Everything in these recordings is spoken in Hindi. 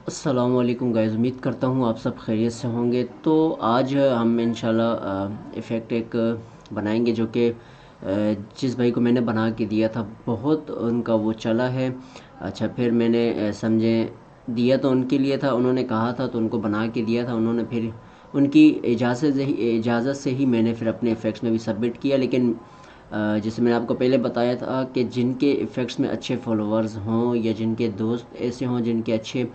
अस्सलाम वालेकुम गाइस, उम्मीद करता हूँ आप सब खैरियत से होंगे। तो आज हम इंशाल्लाह इफ़ेक्ट एक बनाएंगे जो कि जिस भाई को मैंने बना के दिया था बहुत उनका वो चला है। अच्छा, फिर मैंने समझे दिया तो उनके लिए था, उन्होंने कहा था तो उनको बना के दिया था उन्होंने। फिर उनकी इजाज़त से ही मैंने फिर अपने इफ़ेक्ट्स में भी सबमिट किया। लेकिन जैसे मैंने आपको पहले बताया था कि जिनके इफ़ेक्ट्स में अच्छे फॉलोअर्स हों या जिनके दोस्त ऐसे हों जिनके अच्छे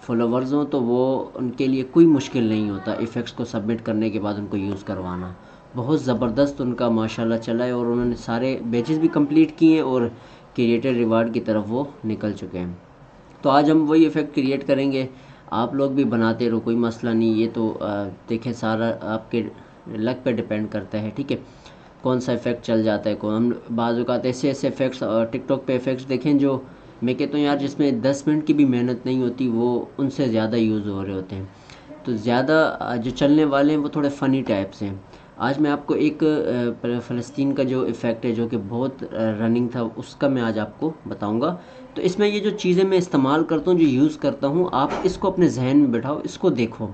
फॉलोवर्स हों, तो वो उनके लिए कोई मुश्किल नहीं होता इफ़ेक्ट्स को सबमिट करने के बाद उनको यूज़ करवाना। बहुत ज़बरदस्त उनका माशाल्लाह चला है और उन्होंने सारे बैचेस भी कंप्लीट किए हैं और क्रिएटर रिवार्ड की तरफ वो निकल चुके हैं। तो आज हम वही इफ़ेक्ट क्रिएट करेंगे। आप लोग भी बनाते रहो, कोई मसला नहीं। ये तो देखें, सारा आपके लक पे डिपेंड करता है, ठीक है, कौन सा इफ़ेक्ट चल जाता है। कौन हम बाज़ औक़ात ऐसे ऐसे इफ़ेक्ट्स टिकटॉक पे इफ़ेक्ट्स देखें जो मैं कहता हूँ यार जिसमें 10 मिनट की भी मेहनत नहीं होती, वो उनसे ज़्यादा यूज़ हो रहे होते हैं। तो ज़्यादा जो चलने वाले हैं वो थोड़े फ़नी टाइप से हैं। आज मैं आपको एक फ़लस्तीन का जो इफ़ेक्ट है जो कि बहुत रनिंग था, उसका मैं आज आपको बताऊंगा। तो इसमें ये जो चीज़ें मैं इस्तेमाल करता हूँ, जो यूज़ करता हूँ, आप इसको अपने जहन में बिठाओ, इसको देखो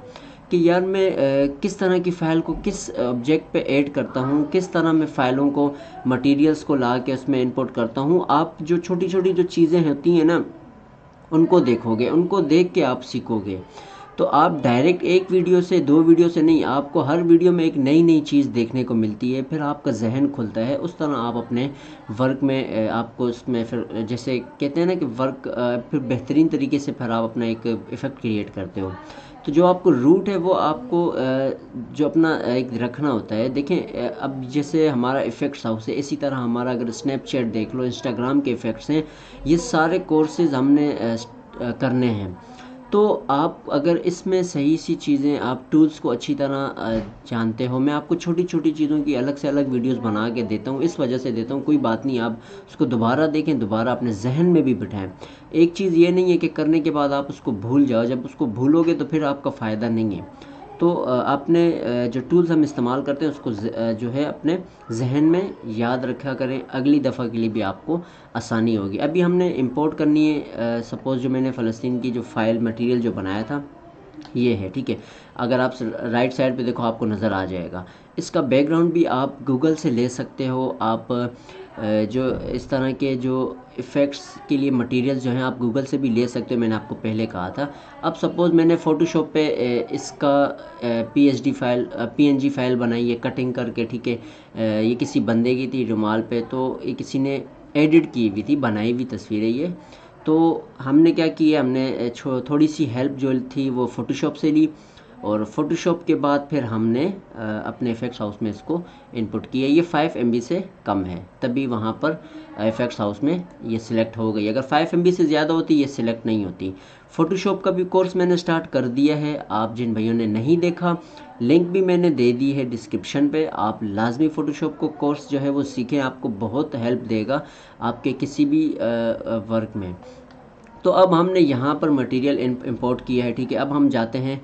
कि यार मैं किस तरह की फ़ाइल को किस ऑब्जेक्ट पे ऐड करता हूँ, किस तरह मैं फ़ाइलों को मटेरियल्स को ला के उसमें इंपोर्ट करता हूँ। आप जो छोटी छोटी जो चीज़ें होती हैं ना, उनको देखोगे, उनको देख के आप सीखोगे। तो आप डायरेक्ट एक वीडियो से दो वीडियो से नहीं, आपको हर वीडियो में एक नई नई चीज़ देखने को मिलती है, फिर आपका जहन खुलता है। उस तरह आप अपने वर्क में आपको उसमें फिर जैसे कहते हैं ना कि वर्क फिर बेहतरीन तरीके से फिर आप अपना एक इफ़ेक्ट क्रिएट करते हो। तो जो आपको रूट है वो आपको जो अपना एक रखना होता है। देखें, अब जैसे हमारा इफ़ेक्ट्स हाउस है, इसी तरह हमारा अगर स्नैपचैट देख लो, इंस्टाग्राम के इफ़ेक्ट्स हैं, ये सारे कोर्सेज हमने करने हैं। तो आप अगर इसमें सही सी चीज़ें, आप टूल्स को अच्छी तरह जानते हो, मैं आपको छोटी छोटी चीज़ों की अलग से अलग वीडियोस बना के देता हूँ। इस वजह से देता हूँ, कोई बात नहीं, आप उसको दोबारा देखें, दोबारा अपने जहन में भी बिठाएं। एक चीज़ ये नहीं है कि करने के बाद आप उसको भूल जाओ, जब उसको भूलोगे तो फिर आपका फ़ायदा नहीं है। तो आपने जो टूल्स हम इस्तेमाल करते हैं उसको जो है अपने जहन में याद रखा करें, अगली दफ़ा के लिए भी आपको आसानी होगी। अभी हमने इंपोर्ट करनी है, सपोज़ जो मैंने फ़लस्तीन की जो फ़ाइल मटेरियल जो बनाया था ये है, ठीक है। अगर आप राइट साइड पे देखो आपको नज़र आ जाएगा। इसका बैकग्राउंड भी आप गूगल से ले सकते हो। आप जो इस तरह के जो इफ़ेक्ट्स के लिए मटेरियल जो हैं आप गूगल से भी ले सकते हो, मैंने आपको पहले कहा था। अब सपोज़ मैंने फ़ोटोशॉप पे इसका पीएचडी फ़ाइल पीएनजी फ़ाइल बनाई है कटिंग करके, ठीक है। ये किसी बंदे की थी रुमाल पे, तो ये किसी ने एडिट की हुई थी, बनाई हुई तस्वीरें ये। तो हमने क्या किया, हमने थोड़ी सी हेल्प जो थी वो फ़ोटोशॉप से ली, और फ़ोटोशॉप के बाद फिर हमने अपने इफ़ेक्ट्स हाउस में इसको इनपुट किया। ये 5 MB से कम है, तभी वहाँ पर इफ़ेक्ट्स हाउस में ये सिलेक्ट हो गई। अगर 5 MB से ज़्यादा होती ये सिलेक्ट नहीं होती। फ़ोटोशॉप का भी कोर्स मैंने स्टार्ट कर दिया है। आप जिन भाइयों ने नहीं देखा, लिंक भी मैंने दे दी है डिस्क्रिप्शन पे। आप लाजमी फ़ोटोशॉप को कोर्स जो है वो सीखें, आपको बहुत हेल्प देगा आपके किसी भी वर्क में। तो अब हमने यहाँ पर मटेरियल इंपोर्ट किया है, ठीक है। अब हम जाते हैं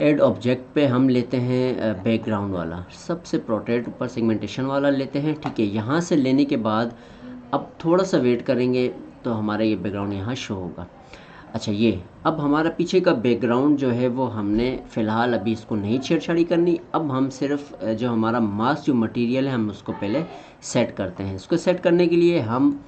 ऐड ऑब्जेक्ट पे, हम लेते हैं बैकग्राउंड वाला, सबसे प्रोटेक्ट ऊपर सेगमेंटेशन वाला लेते हैं, ठीक है। यहाँ से लेने के बाद अब थोड़ा सा वेट करेंगे तो हमारा ये बैकग्राउंड यहाँ शो होगा। अच्छा, ये अब हमारा पीछे का बैकग्राउंड जो है वो हमने फ़िलहाल अभी इसको नहीं छेड़छाड़ी करनी। अब हम सिर्फ जो हमारा मास्क जो मटेरियल है हम उसको पहले सेट करते हैं। इसको सेट करने के लिए हम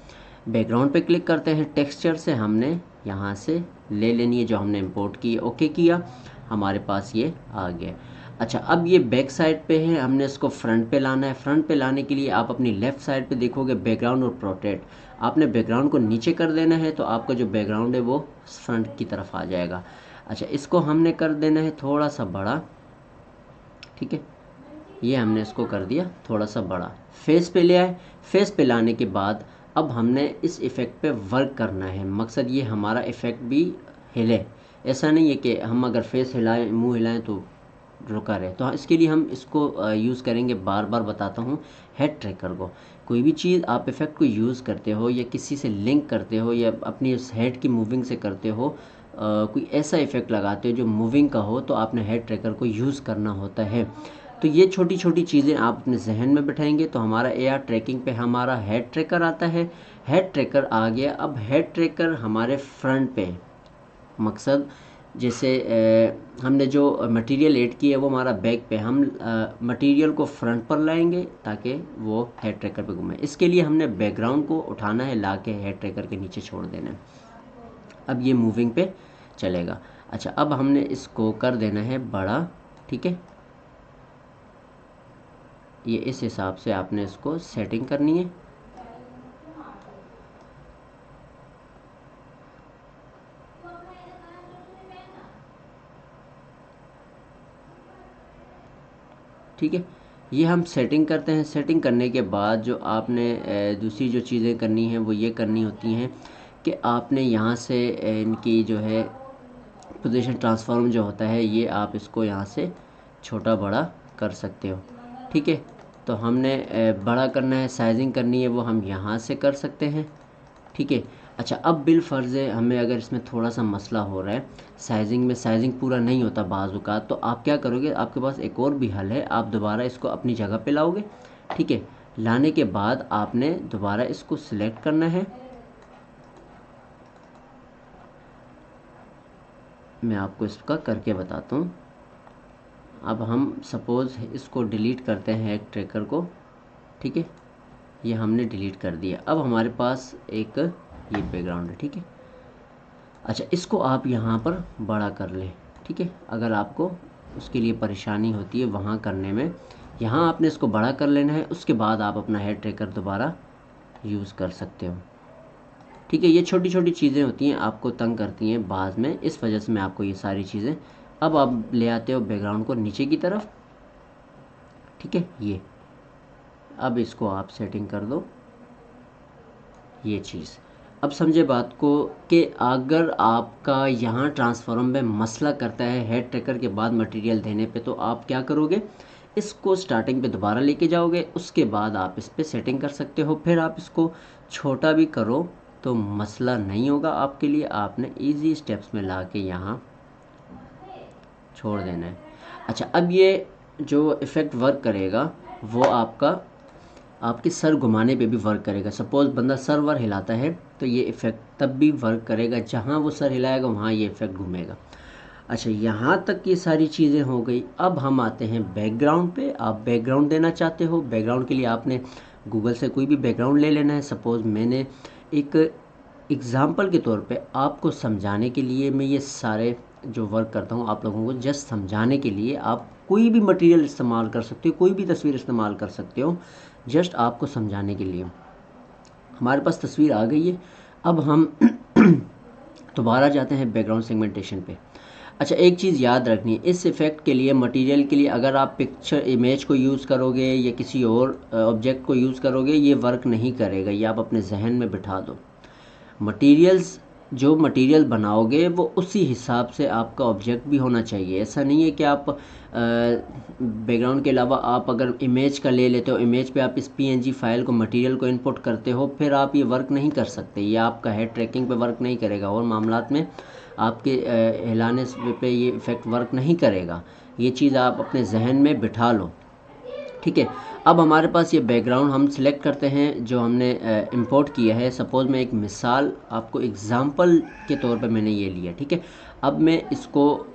बैकग्राउंड पे क्लिक करते हैं, टेक्सचर से हमने यहाँ से ले लेनी है जो हमने इंपोर्ट की, ओके किया, हमारे पास ये आ गया। अच्छा, अब ये बैक साइड पे है, हमने इसको फ्रंट पे लाना है। फ्रंट पे लाने के लिए आप अपनी लेफ़्ट साइड पे देखोगे बैकग्राउंड और प्रोटेक्ट, आपने बैकग्राउंड को नीचे कर देना है तो आपका जो बैकग्राउंड है वो फ्रंट की तरफ आ जाएगा। अच्छा, इसको हमने कर देना है थोड़ा सा बड़ा, ठीक है। ये हमने इसको कर दिया थोड़ा सा बड़ा। फेस पे ले आए, फेस पे लाने के बाद अब हमने इस इफ़ेक्ट पे वर्क करना है। मकसद ये हमारा इफ़ेक्ट भी हिले, ऐसा नहीं है कि हम अगर फेस हिलाएं, मुंह हिलाएं तो रुका रहे। तो इसके लिए हम इसको यूज़ करेंगे, बार बार बताता हूँ, हेड ट्रैकर को। कोई भी चीज़ आप इफ़ेक्ट को यूज़ करते हो या किसी से लिंक करते हो या अपनी उस हेड की मूविंग से करते हो, कोई ऐसा इफ़ेक्ट लगाते हो जो मूविंग का हो, तो आपने हेड ट्रैकर को यूज़ करना होता है। तो ये छोटी छोटी चीज़ें आप अपने जहन में बिठाएंगे तो हमारा एआर ट्रैकिंग पे हमारा हेड ट्रैकर आता है। हेड ट्रैकर आ गया। अब हेड ट्रैकर हमारे फ्रंट पे, मकसद जैसे हमने जो मटेरियल ऐड की है वो हमारा बैक पे, हम मटेरियल को फ्रंट पर लाएंगे ताकि वो हेड ट्रैकर पे घूमे। इसके लिए हमने बैकग्राउंड को उठाना है, ला के हेड ट्रैकर के नीचे छोड़ देना है। अब ये मूविंग पे चलेगा। अच्छा, अब हमने इसको कर देना है बड़ा, ठीक है। ये इस हिसाब से आपने इसको सेटिंग करनी है। ठीक है, ये हम सेटिंग करते हैं। सेटिंग करने के बाद जो आपने दूसरी जो चीज़ें करनी हैं वो ये करनी होती हैं कि आपने यहाँ से इनकी जो है पोजीशन ट्रांसफॉर्म जो होता है, ये आप इसको यहाँ से छोटा बड़ा कर सकते हो। ठीक है, तो हमने बड़ा करना है, साइजिंग करनी है, वो हम यहाँ से कर सकते हैं। ठीक है। अच्छा, अब बिल फ़र्ज़ है हमें अगर इसमें थोड़ा सा मसला हो रहा है साइजिंग में, साइजिंग पूरा नहीं होता बाज़ औक़ात, तो आप क्या करोगे, आपके पास एक और भी हल है। आप दोबारा इसको अपनी जगह पे लाओगे। ठीक है, लाने के बाद आपने दोबारा इसको सिलेक्ट करना है। मैं आपको इसका करके बताता हूँ। अब हम सपोज़ इसको डिलीट करते हैं एक ट्रैकर को। ठीक है, ये हमने डिलीट कर दिया। अब हमारे पास एक ये बैकग्राउंड है। ठीक है, अच्छा, इसको आप यहाँ पर बड़ा कर लें। ठीक है, अगर आपको उसके लिए परेशानी होती है वहाँ करने में, यहाँ आपने इसको बड़ा कर लेना है। उसके बाद आप अपना हेड ट्रैकर दोबारा यूज़ कर सकते हो। ठीक है, ये छोटी छोटी चीज़ें होती हैं, आपको तंग करती हैं बाद में, इस वजह से मैं आपको ये सारी चीज़ें। अब आप ले आते हो बैकग्राउंड को नीचे की तरफ। ठीक है, ये अब इसको आप सेटिंग कर दो, ये चीज़। अब समझे बात को कि अगर आपका यहाँ ट्रांसफॉर्म में मसला करता है हेड ट्रैकर के बाद मटेरियल देने पे, तो आप क्या करोगे, इसको स्टार्टिंग पे दोबारा लेके जाओगे। उसके बाद आप इस पर सेटिंग कर सकते हो। फिर आप इसको छोटा भी करो तो मसला नहीं होगा आपके लिए। आपने इजी स्टेप्स में ला के यहाँ छोड़ देना है। अच्छा, अब ये जो इफ़ेक्ट वर्क करेगा वो आपके सर घुमाने पे भी वर्क करेगा। सपोज़ बंदा सर वर हिलाता है तो ये इफ़ेक्ट तब भी वर्क करेगा, जहाँ वो सर हिलाएगा वहाँ ये इफ़ेक्ट घूमेगा। अच्छा, यहाँ तक ये सारी चीज़ें हो गई। अब हम आते हैं बैकग्राउंड पे। आप बैकग्राउंड देना चाहते हो, बैकग्राउंड के लिए आपने गूगल से कोई भी बैकग्राउंड ले लेना है। सपोज़ मैंने एक एग्ज़ाम्पल के तौर पे आपको समझाने के लिए मैं ये सारे जो वर्क करता हूँ आप लोगों को जस्ट समझाने के लिए, आप कोई भी मटेरियल इस्तेमाल कर सकते हो, कोई भी तस्वीर इस्तेमाल कर सकते हो, जस्ट आपको समझाने के लिए। हमारे पास तस्वीर आ गई है। अब हम दोबारा जाते हैं बैकग्राउंड सेगमेंटेशन पे। अच्छा, एक चीज़ याद रखनी है, इस इफ़ेक्ट के लिए मटेरियल के लिए अगर आप पिक्चर इमेज को यूज़ करोगे या किसी और ऑब्जेक्ट को यूज़ करोगे, ये वर्क नहीं करेगा। ये आप अपने जहन में बिठा दो। मटेरियल्स जो मटेरियल बनाओगे वो उसी हिसाब से आपका ऑब्जेक्ट भी होना चाहिए। ऐसा नहीं है कि आप बैकग्राउंड के अलावा आप अगर इमेज का ले लेते हो, इमेज पे आप इस पीएनजी फाइल को मटेरियल को इनपुट करते हो, फिर आप ये वर्क नहीं कर सकते। ये आपका हेड ट्रैकिंग पे वर्क नहीं करेगा और मामलात में आपके हिलाने पे ये इफ़ेक्ट वर्क नहीं करेगा। ये चीज़ आप अपने जहन में बिठा लो। ठीक है, अब हमारे पास ये बैकग्राउंड हम सिलेक्ट करते हैं जो हमने इंपोर्ट किया है। सपोज़ मैं एक मिसाल आपको एग्ज़ाम्पल के तौर पे मैंने ये लिया। ठीक है, अब मैं इसको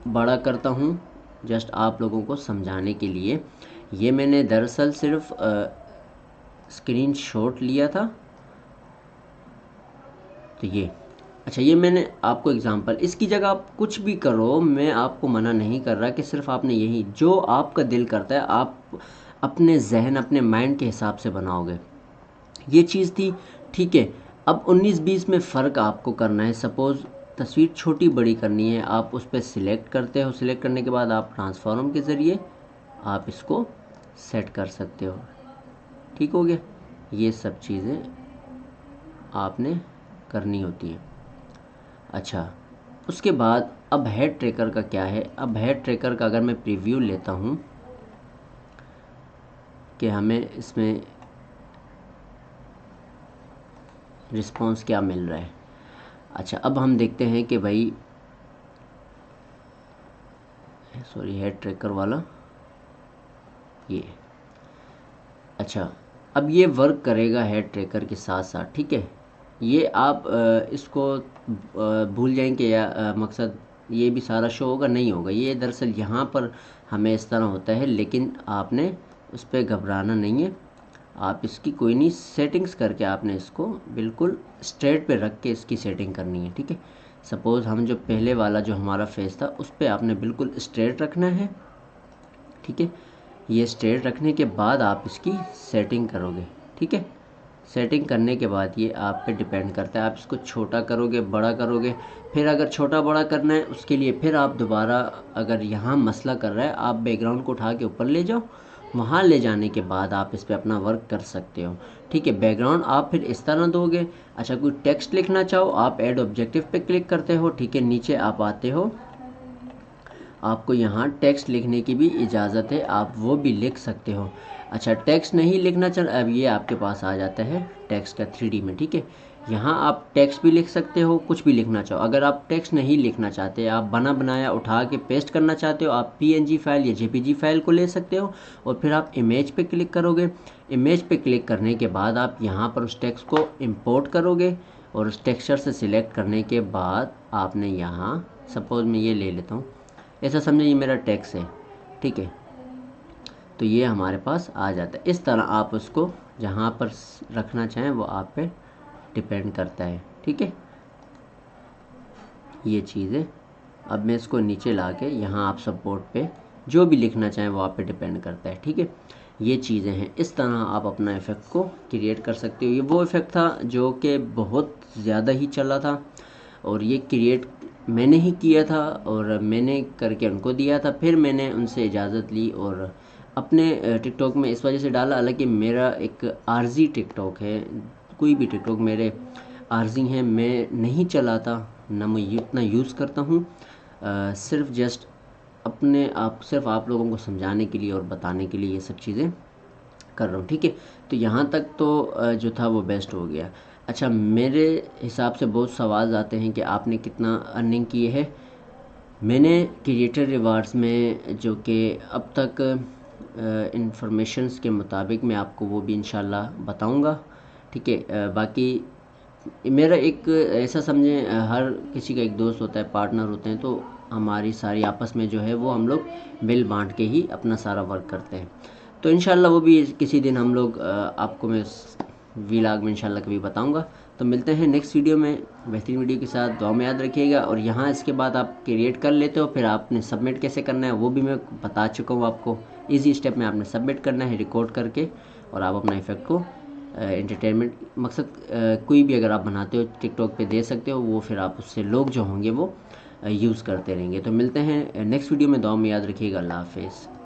बड़ा करता हूँ जस्ट आप लोगों को समझाने के लिए। ये मैंने दरअसल सिर्फ स्क्रीनशॉट लिया था, तो ये अच्छा, ये मैंने आपको एग्ज़ाम्पल, इसकी जगह आप कुछ भी करो, मैं आपको मना नहीं कर रहा कि सिर्फ आपने यही जो आपका दिल करता है आप अपने जहन अपने माइंड के हिसाब से बनाओगे। ये चीज़ थी। ठीक है, अब 19-20 में फ़र्क आपको करना है। सपोज़ तस्वीर छोटी बड़ी करनी है, आप उस पर सिलेक्ट करते हो। सिलेक्ट करने के बाद आप ट्रांसफॉर्म के ज़रिए आप इसको सेट कर सकते हो। ठीक हो गया, ये सब चीज़ें आपने करनी होती हैं। अच्छा, उसके बाद अब हेड ट्रैकर का क्या है। अब हेड ट्रैकर का अगर मैं प्रीव्यू लेता हूँ कि हमें इसमें रिस्पांस क्या मिल रहा है। अच्छा, अब हम देखते हैं कि भाई सॉरी हेड ट्रैकर वाला ये। अच्छा, अब ये वर्क करेगा हेड ट्रैकर के साथ साथ। ठीक है, ये आप इसको भूल जाएंगे या मकसद ये भी सारा शो होगा, नहीं होगा। ये दरअसल यहाँ पर हमें इस तरह होता है, लेकिन आपने उस पर घबराना नहीं है। आप इसकी कोई नहीं सेटिंग्स करके आपने इसको बिल्कुल स्ट्रेट पे रख के इसकी सेटिंग करनी है, ठीक है। सपोज़ हम जो पहले वाला जो हमारा फेस था उस पर आपने बिल्कुल स्ट्रेट रखना है, ठीक है। ये स्ट्रेट रखने के बाद आप इसकी सेटिंग करोगे, ठीक है। सेटिंग करने के बाद ये आप पे डिपेंड करता है, आप इसको छोटा करोगे बड़ा करोगे। फिर अगर छोटा बड़ा करना है उसके लिए फिर आप दोबारा, अगर यहाँ मसला कर रहा है, आप बैकग्राउंड को उठा के ऊपर ले जाओ। वहाँ ले जाने के बाद आप इस पर अपना वर्क कर सकते हो, ठीक है। बैकग्राउंड आप फिर इस तरह दोगे। अच्छा, कोई टेक्स्ट लिखना चाहो आप ऐड ऑब्जेक्टिव पे क्लिक करते हो, ठीक है। नीचे आप आते हो, आपको यहाँ टेक्स्ट लिखने की भी इजाज़त है, आप वो भी लिख सकते हो। अच्छा, टेक्स्ट नहीं लिखना चल, अब ये आपके पास आ जाता है टेक्स्ट का 3D में, ठीक है। यहाँ आप टेक्स्ट भी लिख सकते हो, कुछ भी लिखना चाहो। अगर आप टेक्स्ट नहीं लिखना चाहते, आप बना बनाया उठा के पेस्ट करना चाहते हो, आप PNG फाइल या JPG फाइल को ले सकते हो और फिर आप इमेज पे क्लिक करोगे। इमेज पे क्लिक करने के बाद आप यहाँ पर उस टेक्स्ट को इम्पोर्ट करोगे और उस टेक्सचर से सिलेक्ट करने के बाद आपने यहाँ, सपोज़ मैं ये ले लेता हूँ, ऐसा समझे ये मेरा टेक्स्ट है, ठीक है। तो ये हमारे पास आ जाता है। इस तरह आप उसको जहाँ पर रखना चाहें वो आप पे डिपेंड करता है, ठीक है। ये चीज़ है। अब मैं इसको नीचे ला के यहाँ आप सपोर्ट पे जो भी लिखना चाहें वो आप पे डिपेंड करता है, ठीक है। ये चीज़ें हैं, इस तरह आप अपना इफ़ेक्ट को क्रिएट कर सकते हो। ये वो इफ़ेक्ट था जो कि बहुत ज़्यादा ही चला था और ये क्रिएट मैंने ही किया था और मैंने करके उनको दिया था। फिर मैंने उनसे इजाज़त ली और अपने टिकटॉक में इस वजह से डाला। हालांकि मेरा एक आर्जी टिकटॉक है, कोई भी टिकटॉक मेरे आर्जी हैं, मैं नहीं चलाता, ना मैं इतना यूज़ करता हूँ। सिर्फ जस्ट अपने आप, सिर्फ आप लोगों को समझाने के लिए और बताने के लिए ये सब चीज़ें कर रहा हूँ, ठीक है। तो यहाँ तक तो जो था वो बेस्ट हो गया। अच्छा, मेरे हिसाब से बहुत सवाल आते हैं कि आपने कितना अर्निंग की है। मैंने क्रिएटर रिवार्ड्स में जो कि अब तक इंफॉर्मेशंस के मुताबिक मैं आपको वो भी इंशाल्लाह बताऊंगा, ठीक है। बाकी मेरा एक ऐसा समझें, हर किसी का एक दोस्त होता है, पार्टनर होते हैं, तो हमारी सारी आपस में जो है वो हम लोग मिल बांट के ही अपना सारा वर्क करते हैं। तो इंशाल्लाह वो भी किसी दिन हम लोग आपको मैं व्लॉग में इंशाल्लाह कभी बताऊंगा। तो मिलते हैं नेक्स्ट वीडियो में बेहतरीन वीडियो के साथ। दुआ में याद रखिएगा। और यहाँ इसके बाद आप क्रिएट कर लेते हो, फिर आपने सबमिट कैसे करना है वो भी मैं बता चुका हूँ आपको। इजी स्टेप में आपने सबमिट करना है रिकॉर्ड करके और आप अपना इफ़ेक्ट को एंटरटेनमेंट मकसद कोई भी अगर आप बनाते हो टिकटॉक पे दे सकते हो, वो फिर आप उससे लोग जो होंगे वो यूज़ करते रहेंगे। तो मिलते हैं नेक्स्ट वीडियो में। दुआ में याद रखिएगा। अल्लाह हाफिज़।